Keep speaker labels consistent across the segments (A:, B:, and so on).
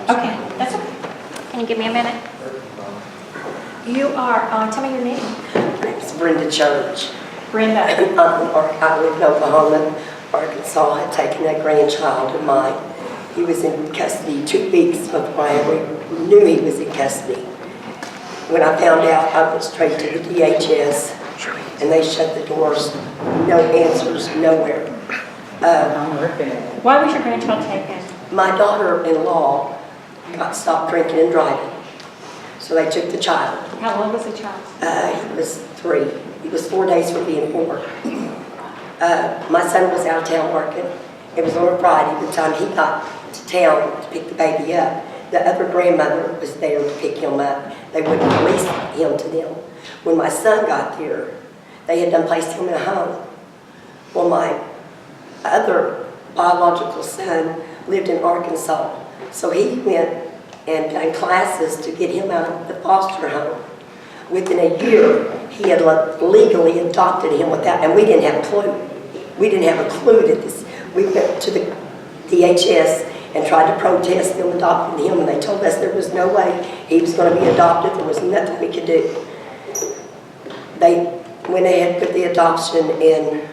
A: Okay, that's okay. Can you give me a minute? You are, tell me your name.
B: My name's Brenda Church.
A: Brenda.
B: I live in Oklahoma, Arkansas. I had taken a grandchild of mine. He was in custody 2 weeks before I ever knew he was in custody. When I found out, I went straight to the DHS, and they shut the doors. No answers, nowhere.
A: Why was your grandchild taken?
B: My daughter-in-law got stopped drinking and driving, so they took the child.
A: How old was the child?
B: He was 3. He was 4 days from being 4. My son was out of town working. It was on a Friday. By the time he got to town to pick the baby up, the other grandmother was there to pick him up. They wouldn't release him to them. When my son got there, they had done placed him in a home. Well, my other biological son lived in Arkansas, so he went and done classes to get him out of the foster home. Within a year, he had legally adopted him without, and we didn't have a clue. We didn't have a clue that this. We went to the DHS and tried to protest them adopting him, and they told us there was no way he was going to be adopted. There was nothing we could do. They went ahead with the adoption in,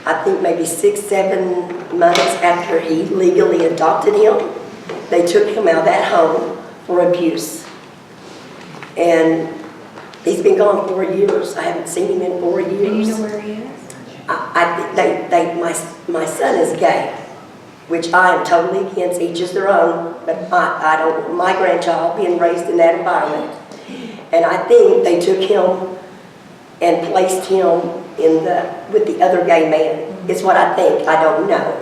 B: I think maybe 6, 7 months after he legally adopted him. They took him out of that home for abuse. And he's been gone 4 years. I haven't seen him in 4 years.
A: Do you know where he is?
B: My son is gay, which I am totally against. Each is their own, but I don't want my grandchild being raised in that environment. And I think they took him and placed him with the other gay man. It's what I think. I don't know.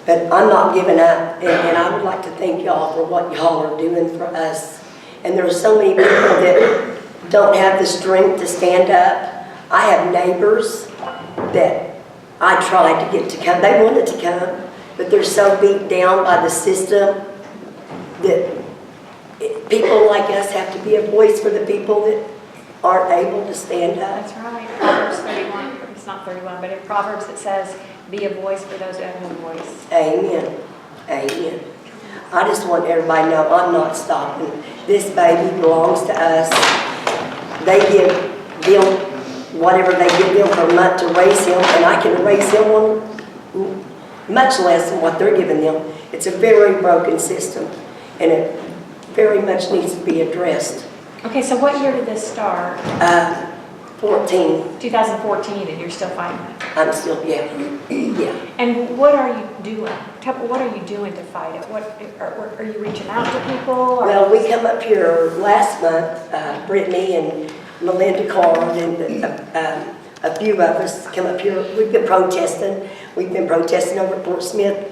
B: But I'm not giving up, and I would like to thank y'all for what y'all are doing for us. And there are so many people that don't have the strength to stand up. I have neighbors that I tried to get to come. They wanted to come, but they're so beat down by the system that people like us have to be a voice for the people that aren't able to stand up.
A: That's right. Proverbs 31. It's not 31, but in Proverbs it says, "Be a voice for those who have no voice."
B: Amen. Amen. I just want everybody to know I'm not stopping. This baby belongs to us. They give them whatever they give them per month to raise him, and I can raise him on much less than what they're giving them. It's a very broken system, and it very much needs to be addressed.
A: Okay, so what year did this start?
B: 14.
A: 2014, and you're still fighting it.
B: I'm still, yeah.
A: And what are you doing? What are you doing to fight it? What are you reaching out to people? Or?
B: Well, we come up here last month, Brittany and Melinda Card and a few of us come up here. We've been protesting. We've been protesting over at Fort Smith.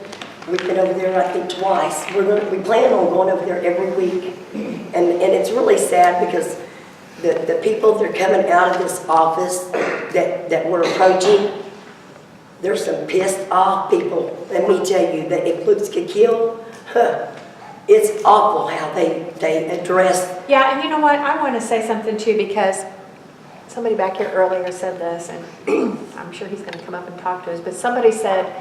B: We've been over there, I think, twice. We plan on going over there every week. And it's really sad because the people that are coming out of this office that we're approaching, there's some pissed off people. Let me tell you that if looks could kill, it's awful how they address.
A: Yeah, and you know what? I want to say something too, because somebody back here earlier said this, and I'm sure he's going to come up and talk to us, but somebody said,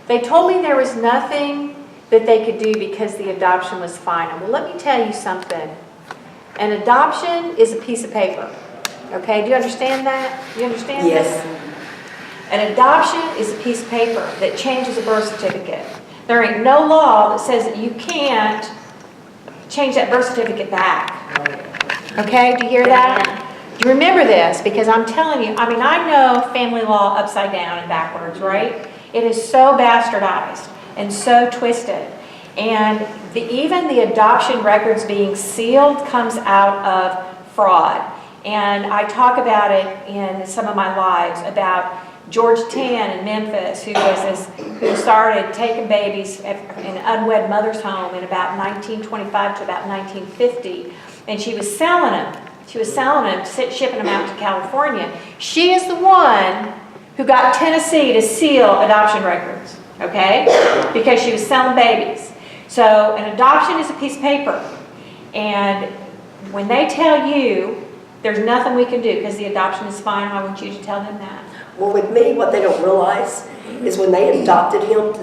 A: they told me there was nothing that they could do because the adoption was final. Well, let me tell you something. An adoption is a piece of paper. Okay, do you understand that? You understand
B: Yes.
A: this? An adoption is a piece of paper that changes a birth certificate. There ain't no law that says that you can't change that birth certificate back. Okay, do you hear that? Do you remember this? Because I'm telling you, I mean, I know family law upside down and backwards, right? It is so bastardized and so twisted. And even the adoption records being sealed comes out of fraud. And I talk about it in some of my lives about George Tan in Memphis, who started taking babies in an unwed mother's home in about 1925 to about 1950, and she was selling them. She was selling them, shipping them out to California. She is the one who got Tennessee to seal adoption records, okay? Because she was selling babies. So an adoption is a piece of paper, and when they tell you there's nothing we can do because the adoption is final, I want you to tell them that.
B: Well, with me, what they don't realize is when they adopted him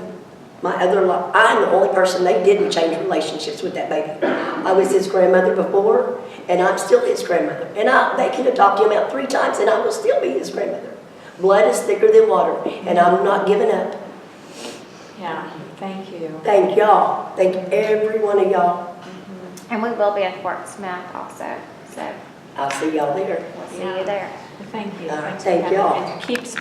B: I'm the only person, they didn't change relationships with that baby. I was his grandmother before, and I'm still his grandmother. And they can adopt him out 3 times, and I will still be his grandmother. Blood is thicker than water, and I'm not giving up.
A: Yeah, thank you.
B: Thank y'all. Thank every one of y'all.
C: And we will be in Fort Smith also, so
B: I'll see y'all there.
C: we'll see you there.
A: Thank you.
B: All right,
A: Thanks for
B: thank
A: coming.
B: y'all.
A: And keep speaking.